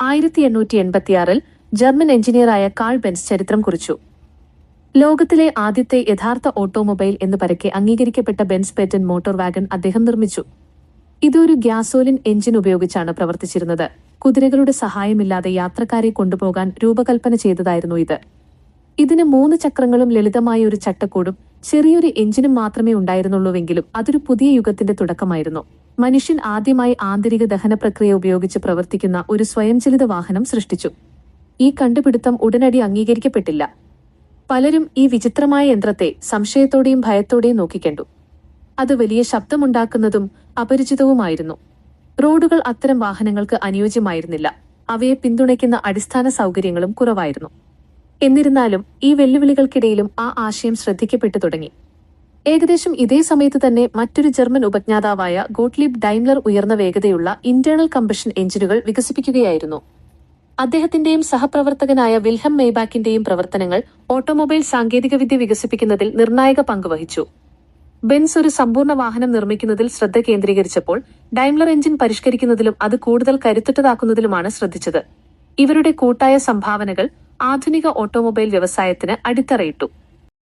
1886 German എഞ്ചിനീയറായ call Benz ചരിത്രം കുറിച്ചു. ലോകത്തിലെ ആദ്യത്തെ യഥാർത്ഥ ഓട്ടോമൊബൈൽ എന്ന് പരക്കെ അംഗീകരിക്കപ്പെട്ട ബെൻസ് പേറ്റന്റ് മോട്ടോർ വാഗൺ അദ്ദേഹം നിർമ്മിച്ചു. ഇതൊരു ഗ്യാസോലിൻ എഞ്ചിൻ ഉപയോഗിച്ചാണ് പ്രവർത്തിച്ചിരുന്നത്. കുതിരകളുടെ സഹായമില്ലാതെ യാത്രക്കാരെ കൊണ്ടുപോകാൻ രൂപകൽപ്പന ചെയ്തതായിരുന്നു ഇത്. ഇതിന് 3 ചക്രങ്ങളും ലളിതമായ ഒരു ചട്ടക്കൂടും ചെറിയൊരു എഞ്ചിനും മാത്രമേ ഉണ്ടായിരുന്നുള്ളൂവെങ്കിലും അതൊരു പുതിയ യുഗത്തിന്റെ തുടക്കമായിരുന്നു. മനുഷ്യൻ ആദ്യമായി ആന്തരിക ദഹന പ്രക്രിയ ഉപയോഗിച്ച് പ്രവർത്തിക്കുന്ന ഒരു സ്വയംചലിത വാഹനം സൃഷ്ടിച്ചു. ഈ കണ്ടുപിടുത്തം ഉടനടി അംഗീകരിക്കപ്പെട്ടില്ല. പലരും ഈ വിചിത്രമായ യന്ത്രത്തെ സംശയത്തോടെയും ഭയത്തോടെയും നോക്കിക്കണ്ടു. അത് വലിയ ശബ്ദമുണ്ടാക്കുന്നതും അപരിചിതവുമായിരുന്നു. റോഡുകൾ അത്തരം വാഹനങ്ങൾക്ക് അനുയോജ്യമായിരുന്നില്ല. അവയെ പിന്തുണയ്ക്കുന്ന അടിസ്ഥാന സൗകര്യങ്ങളും കുറവായിരുന്നു. എന്നിരുന്നാലും ഈ വെല്ലുവിളികൾക്കിടയിലും ആ ആശയം ശ്രദ്ധിക്കപ്പെട്ടു തുടങ്ങി. ഏകദേശം ഇതേ സമയത്ത് തന്നെ മറ്റൊരു ജർമ്മൻ ഉപജ്ഞാതാവായ ഗോട്ട്ലീബ് ഡൈംലർ ഉയർന്ന വേഗതയുള്ള ഇന്റേണൽ കമ്പഷൻ എഞ്ചിനുകൾ വികസിപ്പിക്കുകയായിരുന്നു. അദ്ദേഹത്തിന്റെയും സഹപ്രവർത്തകനായ വിൽഹം മെയ്ബാക്കിന്റെയും പ്രവർത്തനങ്ങൾ ഓട്ടോമൊബൈൽ സാങ്കേതികവിദ്യ വികസിപ്പിക്കുന്നതിൽ നിർണായക പങ്ക് വഹിച്ചു. ബെൻസ് ഒരു സമ്പൂർണ്ണ വാഹനം നിർമ്മിക്കുന്നതിൽ ശ്രദ്ധ കേന്ദ്രീകരിച്ചപ്പോൾ ഡൈംലർ എഞ്ചിൻ പരിഷ്കരിക്കുന്നതിലും അത് കൂടുതൽ കരുത്തുറ്റതാക്കുന്നതിലുമാണ് ശ്രദ്ധിച്ചത്. ഇവരുടെ കൂട്ടായ സംഭാവനകൾ ആധുനിക ഓട്ടോമൊബൈൽ വ്യവസായത്തിന് അടിത്തറയിട്ടു.